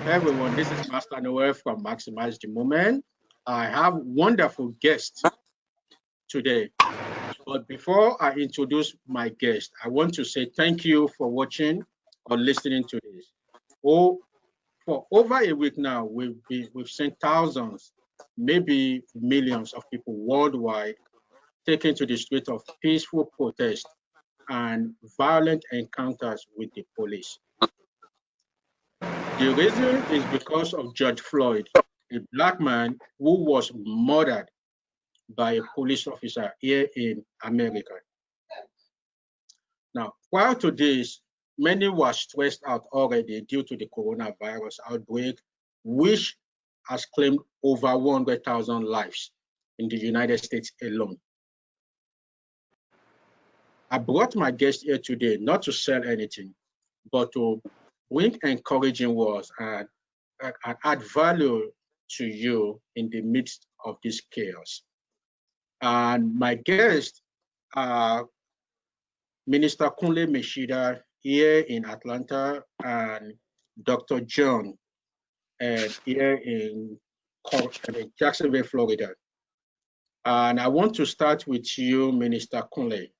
Hey everyone, this is Master Noel from Maximize the Moment. I have wonderful guests today. But before I introduce my guest, I want to say thank you for watching or listening to this. Oh, for over a week now, we've seen thousands, maybe millions of people worldwide taken to the street of peaceful protest and violent encounters with the police. The reason is because of George Floyd, a black man who was murdered by a police officer here in America. Now, prior to this, many were stressed out already due to the coronavirus outbreak, which has claimed over 100,000 lives in the United States alone. I brought my guest here today not to sell anything, but to bring encouraging words and add value to you in the midst of this chaos. And my guests are Minister Kunle Meshida here in Atlanta and Dr. John here in Jacksonville, Florida. And I want to start with you, Minister Kunle.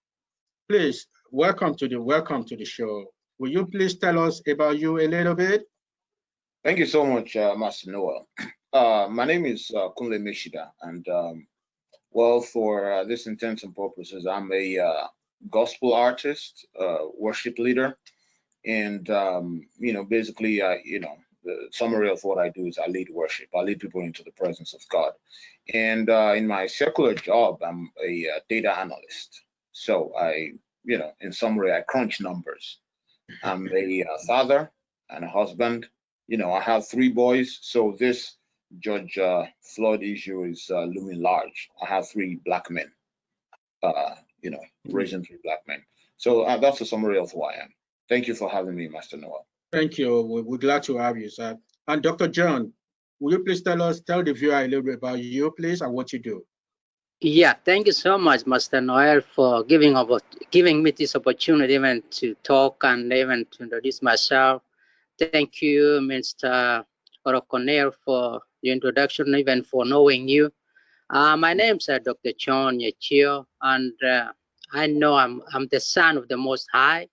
Please welcome to the show. Will you please tell us about you a little bit? Thank you so much, Master Noel. My name is Kunle Meshida, and well, for this intents and purposes, I'm a gospel artist, worship leader, and basically, the summary of what I do is I lead worship. I lead people into the presence of God, and in my secular job, I'm a data analyst. So in summary, I crunch numbers. I'm a father and a husband. I have 3 boys, so this George Floyd issue is looming large. I have 3 black men, raising 3 black men. So that's a summary of who I am. Thank you for having me, Master Noel. Thank you. We're glad to have you, sir. And Dr. John, will you please tell the viewer a little bit about you, please, and what you do? Yeah, thank you so much, Master Noel, for giving me this opportunity even to talk and even to introduce myself. Thank you, Mr. Oroconel, for the introduction, even for knowing you. My name is Dr. John Nyachieo, and I know I'm the son of the Most High,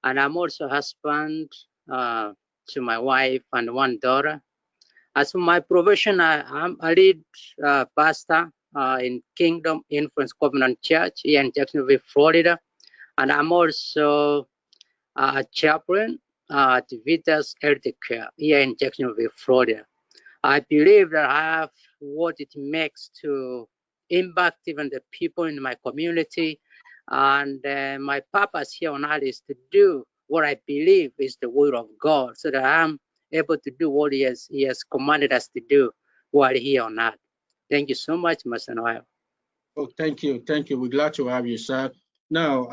and I'm also husband to my wife and 1 daughter. As for my profession, I'm a lead pastor in Kingdom Influence Covenant Church here in Jacksonville, Florida, and I'm also a chaplain at Vitas Elder Care here in Jacksonville, Florida. I believe that I have what it makes to impact even the people in my community, and my purpose here on earth is to do what I believe is the will of God, so that I'm able to do what He has commanded us to do while here on earth. Thank you so much, Master Noel. Oh, thank you. We're glad to have you, sir. Now,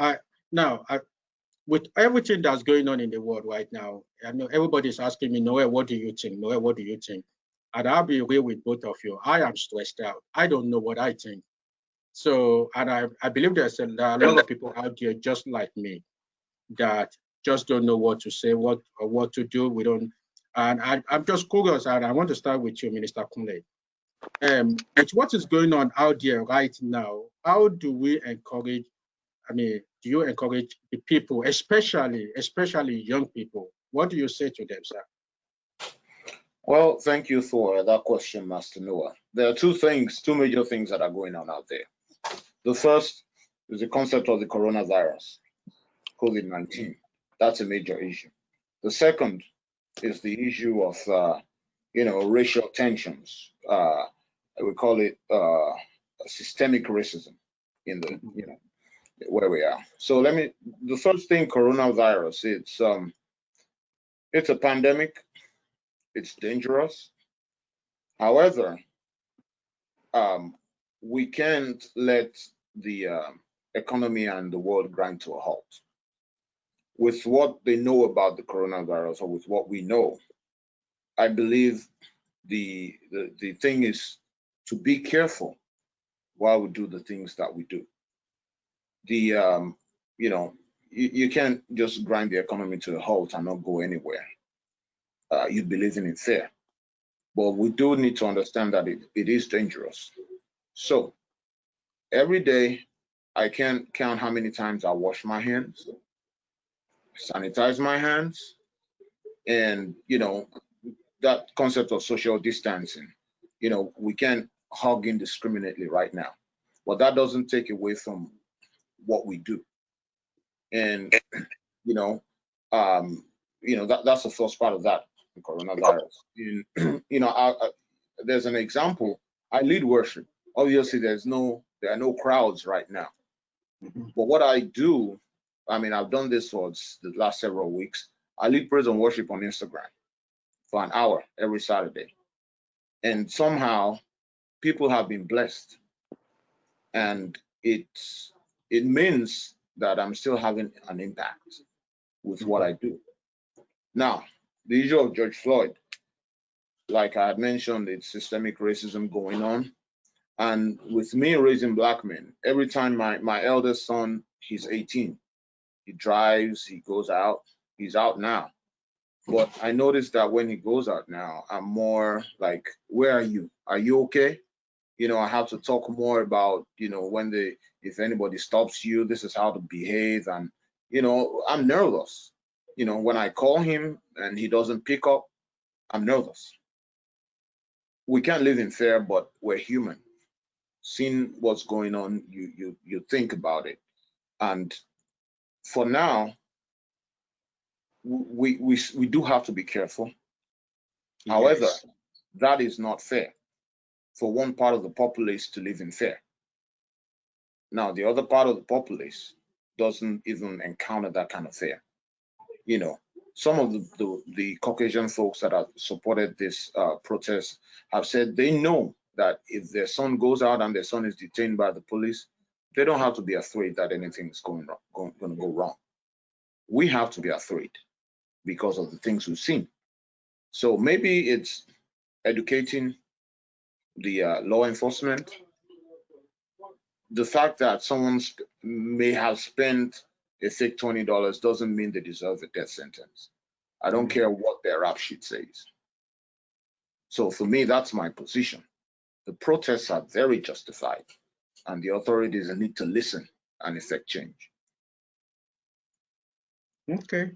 with everything that's going on in the world right now, I know everybody's asking me, Noel, what do you think? Noel, what do you think? And I'll be real with both of you. I am stressed out. I don't know what I think. So, and I believe there are a lot of people out there just like me that just don't know what to say, what to do. We don't. And I'm just curious, and I want to start with you, Minister Kunle. With what is going on out there right now, how do we encourage? Do you encourage the people, especially young people? What do you say to them, sir? Well, thank you for that question, Master Noah. There are 2 major things that are going on out there. The first is the concept of the coronavirus, COVID-19. That's a major issue. The second is the issue of, racial tensions. We call it systemic racism in the, where we are. So the first thing, coronavirus, it's a pandemic. It's dangerous. However, we can't let the economy and the world grind to a halt. With what they know about the coronavirus, or with what we know, I believe the thing is to be careful while we do the things that we do. You can't just grind the economy to a halt and not go anywhere. you'd be living in fear. But we do need to understand that it is dangerous. So every day, I can't count how many times I wash my hands, sanitize my hands, and that concept of social distancing. We can't hug indiscriminately right now, but that doesn't take away from what we do. And that's the first part of that coronavirus. And there's an example. I lead worship. Obviously, there are no crowds right now. But what I do, I've done this for the last several weeks. I lead praise and worship on Instagram for an hour every Saturday. And somehow people have been blessed. And it means that I'm still having an impact with what I do. Now, the issue of George Floyd, like I had mentioned, it's systemic racism going on. And with me raising black men, every time my eldest son, he's 18, he drives, he goes out, he's out now. But I noticed that when he goes out now, I'm more like, where are you? Are you okay? I have to talk more about, if anybody stops you, this is how to behave. And, I'm nervous. When I call him and he doesn't pick up, I'm nervous. We can't live in fear, but we're human. Seeing what's going on, you think about it. And for now, we do have to be careful. Yes. However, that is not fair for one part of the populace to live in fear. Now, the other part of the populace doesn't even encounter that kind of fear. Some of the Caucasian folks that have supported this protest have said they know that if their son goes out and their son is detained by the police, they don't have to be afraid that anything is going to go wrong. We have to be afraid because of the things we've seen. So maybe it's educating the law enforcement. The fact that someone may have spent a fake $20 doesn't mean they deserve a death sentence. I don't care what their rap sheet says. So for me, that's my position. The protests are very justified, and the authorities need to listen and effect change. Okay.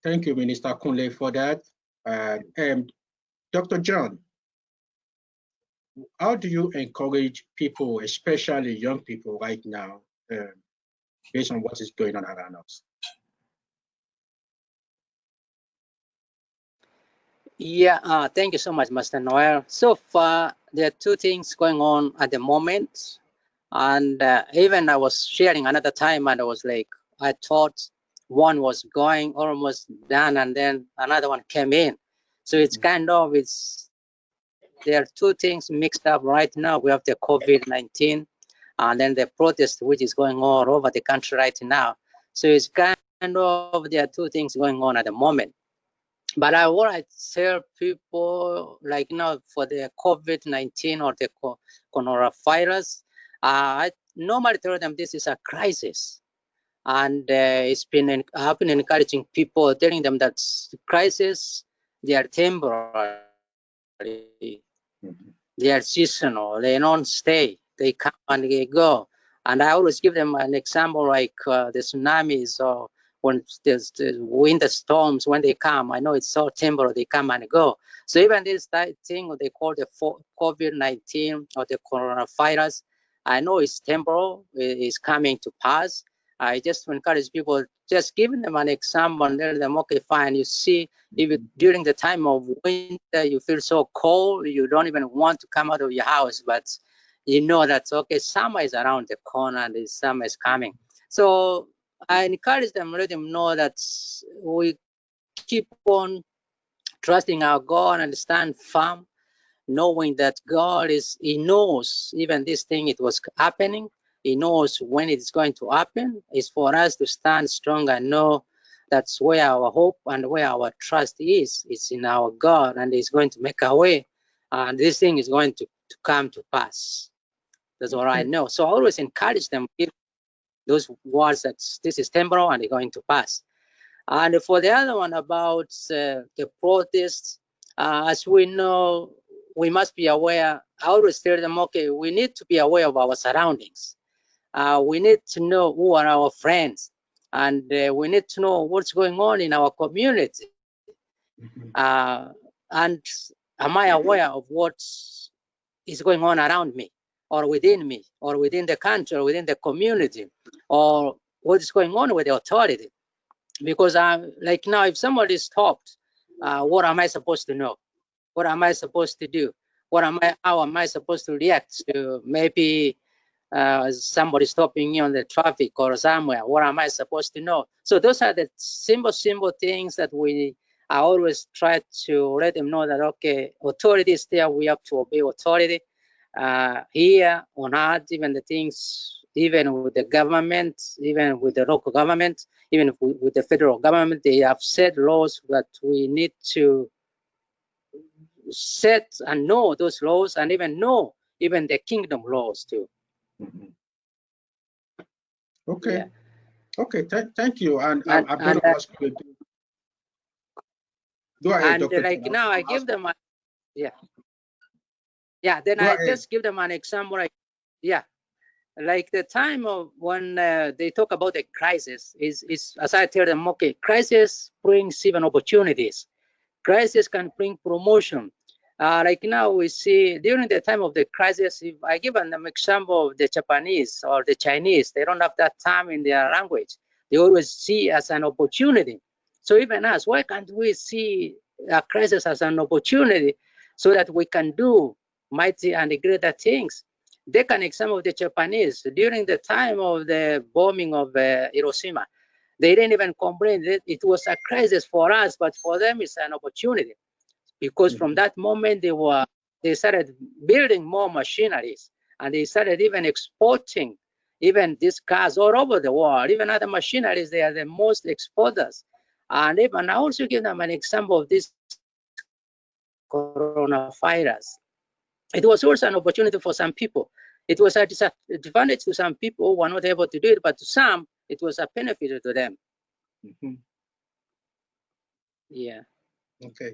Thank you, Minister Kunle, for that. And Dr. John, how do you encourage people, especially young people right now, based on what is going on around us? Yeah, thank you so much, Master Noel. So far, there are two things going on at the moment. And even I was sharing another time, and I was like, I thought one was going almost done, and then another one came in. So it's kind of, there are two things mixed up right now. We have the COVID-19, and then the protest, which is going on all over the country right now. So it's kind of, there are two things going on at the moment. But what I tell people, like for the COVID-19 or the coronavirus, I normally tell them this is a crisis. And I've been encouraging people, telling them that crisis, they are temporary, they are seasonal, they don't stay, they come and they go. And I always give them an example like the tsunamis or when there's the winter storms, when they come, I know it's so temporary, they come and go. So even this thing they call the COVID-19 or the coronavirus, I know it's temporal, it's coming to pass. I just encourage people, just giving them an example and tell them, okay, fine. You see, if during the time of winter, you feel so cold, you don't even want to come out of your house, but you know that's okay, summer is around the corner and the summer is coming. So I encourage them, let them know that we keep on trusting our God and stand firm, knowing that God He knows even this thing, it was happening. He knows when it's going to happen. It's for us to stand strong and know that's where our hope and where our trust is. It's in our God, and He's going to make a way. And this thing is going to come to pass. That's all I know. So I always encourage them, give those words that this is temporal and they're going to pass. And for the other one about the protests, as we know, we must be aware. I always tell them, okay, we need to be aware of our surroundings. We need to know who are our friends, and we need to know what's going on in our community. And am I aware of what is going on around me, or within me, or within the country, or within the community, or what is going on with the authority? Because like now, if somebody is stopped, what am I supposed to know? What am I supposed to do? How am I supposed to react to maybe somebody stopping me on the traffic or somewhere? What am I supposed to know? So those are the simple things that I always try to let them know that, okay, authority is there, we have to obey authority. Here on earth, even the things, even with the government, even with the local government, even with the federal government, they have set laws that we need to set and know those laws, and even know even the kingdom laws too. Okay. Yeah. Okay. Thank you. And I'm going to ask you. Go ahead, Dr. Like now, I give them then I just give them an example. Like the time of when they talk about the crisis is as I tell them, okay, crisis brings even opportunities. Crisis can bring promotion. Like now we see during the time of the crisis, if I give them example of the Japanese or the Chinese, they don't have that time in their language. They always see as an opportunity. So even us, why can't we see a crisis as an opportunity so that we can do mighty and greater things? Take an example of the Japanese during the time of the bombing of Hiroshima. They didn't even complain that it was a crisis for us, but for them it's an opportunity, because from that moment they started building more machineries, and they started even exporting even these cars all over the world. Even other machineries, they are the most exporters. And even I also give them an example of this coronavirus. It was also an opportunity for some people. It was a disadvantage to some people who were not able to do it, but to some, it was a benefit to them. Yeah. Okay.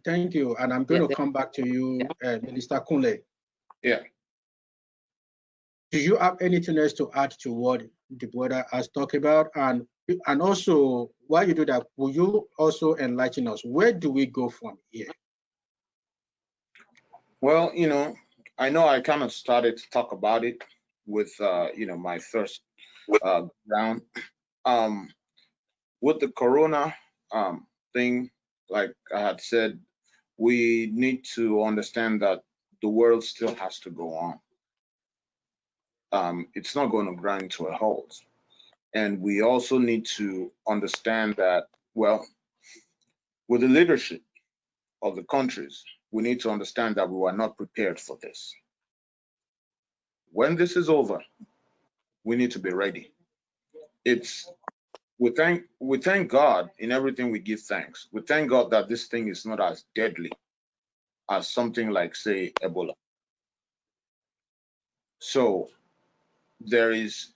Thank you. And I'm going to come back to you, Minister Kunle. Yeah. Do you have anything else to add to what the brother has talked about? And also, while you do that, will you also enlighten us? Where do we go from here? Well, I know I kind of started to talk about it with, my first round. With the corona thing, like I had said, we need to understand that the world still has to go on. It's not going to grind to a halt. And we also need to understand that, well, with the leadership of the countries, we need to understand that we were not prepared for this. When this is over, we need to be ready. We thank God in everything. We give thanks. We thank God that this thing is not as deadly as something like, say, Ebola. So there is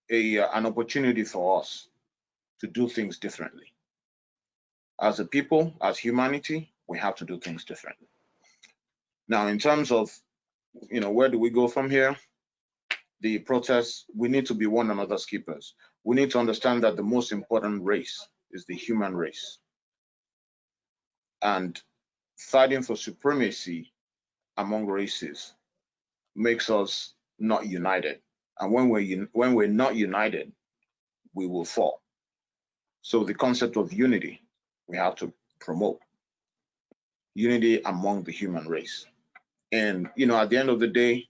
an opportunity for us to do things differently. As a people, as humanity, we have to do things differently. Now, in terms of, where do we go from here? The protests, we need to be one another's keepers. We need to understand that the most important race is the human race. And fighting for supremacy among races makes us not united. And when we're not united, we will fall. So the concept of unity, we have to promote unity among the human race. And at the end of the day,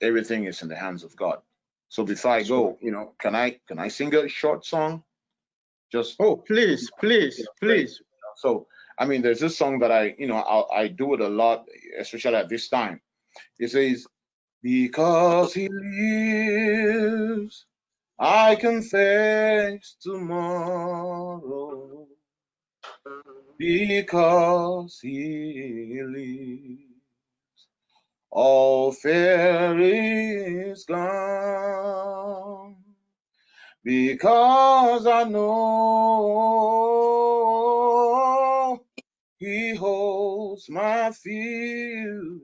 everything is in the hands of God. So before I go, can I sing a short song? Just please. So there's this song that I do it a lot, especially at this time. It says, "Because he lives, I can face tomorrow. Because he lives, all fear is gone. because I know He holds my future,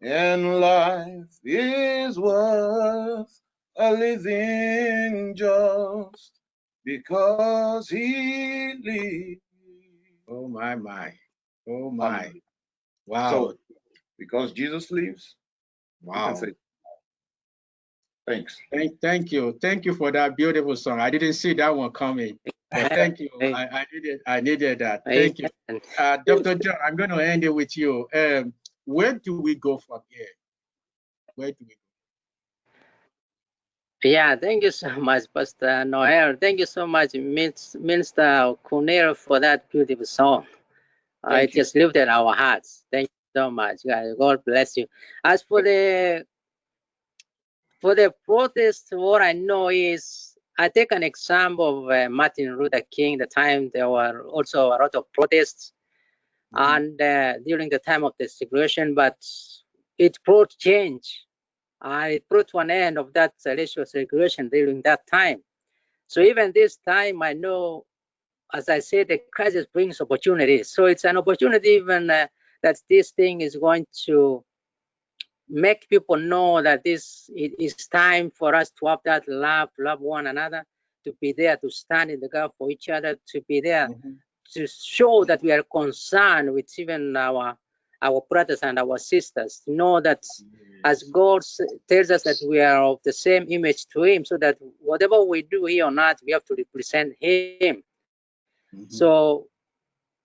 and life is worth a living just because He lives. Oh my. Oh my. Hallelujah. Wow. So, because Jesus lives, we can Wow. say thanks. Thank you. Thank you for that beautiful song. I didn't see that one coming, but thank you. I needed that. Thank you. Dr. John, I'm going to end it with you. Where do we go from here? Where do we go? Yeah, thank you so much, Pastor Noel. Thank you so much, Minister Kunle, for that beautiful song. It just lifted our hearts. Thank you so much, guys. God bless you. As for the protest, what I know is, I take an example of Martin Luther King. The time there were also a lot of protests, and during the time of the segregation, but it brought change. It brought to an end of that racial segregation during that time. So even this time, I know, as I said, the crisis brings opportunities. So it's an opportunity even that this thing is going to make people know that it is time for us to have that love one another, to be there to stand in the gap for each other, to be there to show that we are concerned with even our brothers and our sisters, to know that as God tells us that we are of the same image to Him, so that whatever we do here on earth, we have to represent Him. So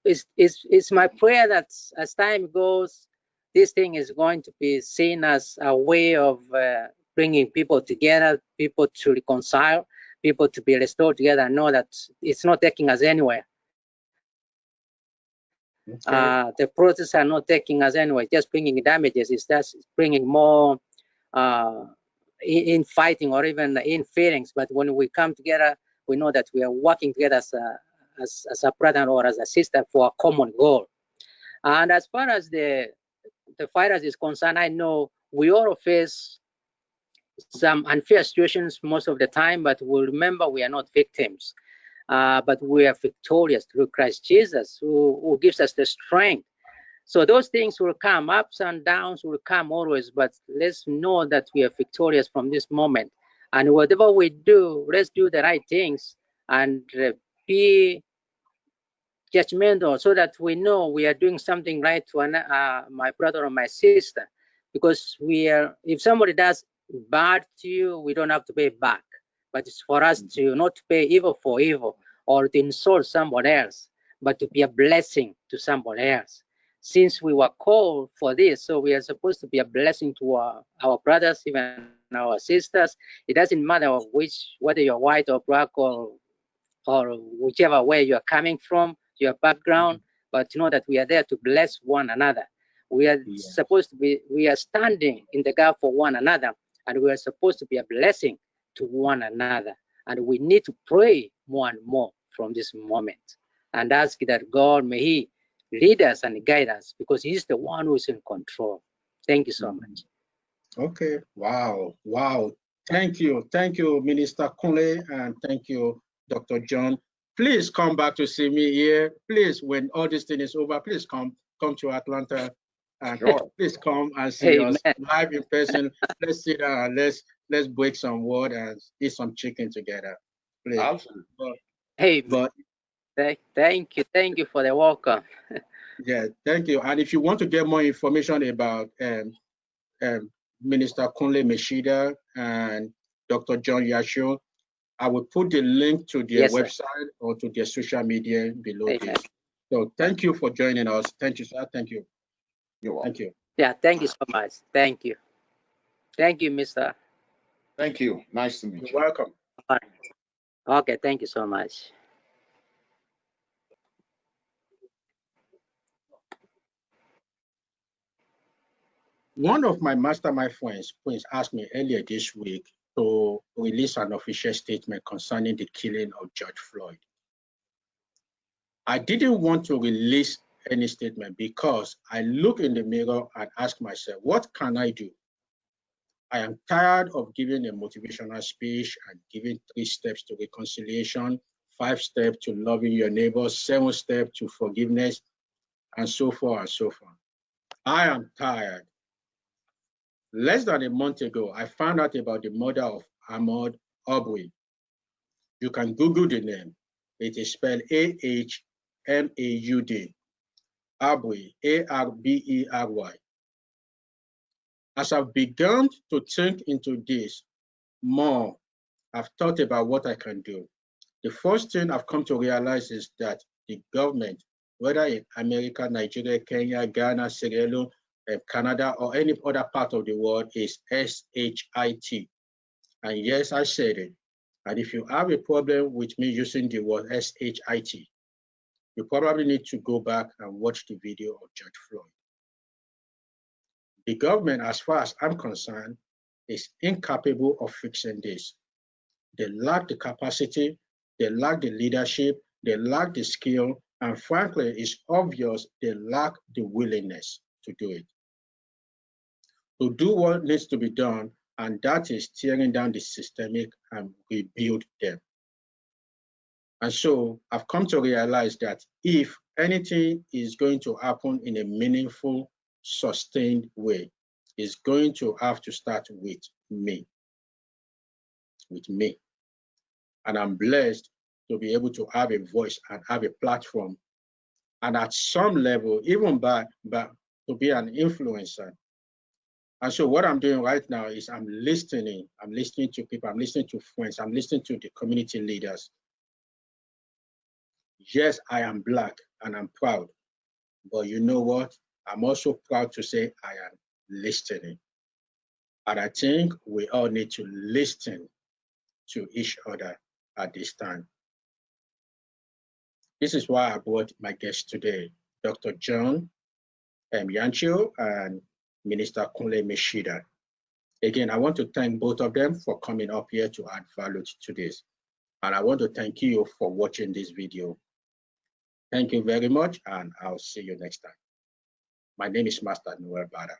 it's my prayer that as time goes, this thing is going to be seen as a way of bringing people together, people to reconcile, people to be restored together, and know that it's not taking us anywhere. The protests are not taking us anywhere, just bringing damages. It's just bringing more in fighting or even in feelings. But when we come together, we know that we are working together as a brother or as a sister for a common goal. And as far as the virus is concerned, I know we all face some unfair situations most of the time, but we'll remember we are not victims. But we are victorious through Christ Jesus, who gives us the strength. So those things will come, ups and downs will come always, but let's know that we are victorious from this moment. And whatever we do, let's do the right things and be judgmental, so that we know we are doing something right to my brother or my sister. Because if somebody does bad to you, we don't have to pay back. But it's for us to not to pay evil for evil or to insult somebody else, but to be a blessing to somebody else. Since we were called for this, so we are supposed to be a blessing to our brothers, even our sisters. It doesn't matter whether you're white or black or whichever way you're coming from, your background, but know that we are there to bless one another. We are supposed to be, we are standing in the gap for one another, and we are supposed to be a blessing to one another. And we need to pray more and more from this moment and ask that God, may He lead us and guide us, because He's the one who is in control. Thank you so much. Okay. Wow. Thank you, Minister Kunle, and thank you, Dr. John. Please come back to see me here. Please, when all this thing is over, please come to Atlanta, and please come and see us live in person. Let's sit down and let's break some word and eat some chicken together. Please. Absolutely. But thank you for the welcome. Yeah, thank you. And if you want to get more information about Minister Kunle Meshida and Dr. John Nyachieo, I will put the link to their website or to their social media below this. So thank you for joining us. Thank you, sir. Thank you. You're welcome. Thank you. Yeah, thank you so much. Thank you. Thank you, Mr. Thank you. Nice to meet you. You're welcome. Okay, thank you so much. One of my mastermind friends asked me earlier this week to release an official statement concerning the killing of George Floyd. I didn't want to release any statement because I look in the mirror and ask myself, what can I do? I am tired of giving a motivational speech and giving 3 steps to reconciliation, 5 steps to loving your neighbors, 7 steps to forgiveness, and so forth and so forth. I am tired. Less than a month ago, I found out about the murder of Ahmaud Arbery. You can Google the name. It is spelled A-H-M-A-U-D. Arbery, A-R-B-E-R-Y. As I've begun to think into this more, I've thought about what I can do. The first thing I've come to realize is that the government, whether in America, Nigeria, Kenya, Ghana, Sierra Leone, Canada, or any other part of the world, is S-H-I-T. And yes, I said it. And if you have a problem with me using the word S-H-I-T, you probably need to go back and watch the video of George Floyd. The government, as far as I'm concerned, is incapable of fixing this. They lack the capacity, they lack the leadership, they lack the skill, and frankly, it's obvious they lack the willingness to do it. To do what needs to be done, and that is tearing down the systemic and rebuild them. And so I've come to realize that if anything is going to happen in a meaningful, sustained way, it's going to have to start with me. With me. And I'm blessed to be able to have a voice and have a platform. And at some level, even to be an influencer. And so what I'm doing right now is I'm listening to people, I'm listening to friends, I'm listening to the community leaders. Yes, I am Black and I'm proud, but you know what? I'm also proud to say I am listening. And I think we all need to listen to each other at this time. This is why I brought my guests today, Dr. John Nyachieo and Minister Kunle Meshida. Again, I want to thank both of them for coming up here to add value to this. And I want to thank you for watching this video. Thank you very much, and I'll see you next time. My name is Master Noel Bada.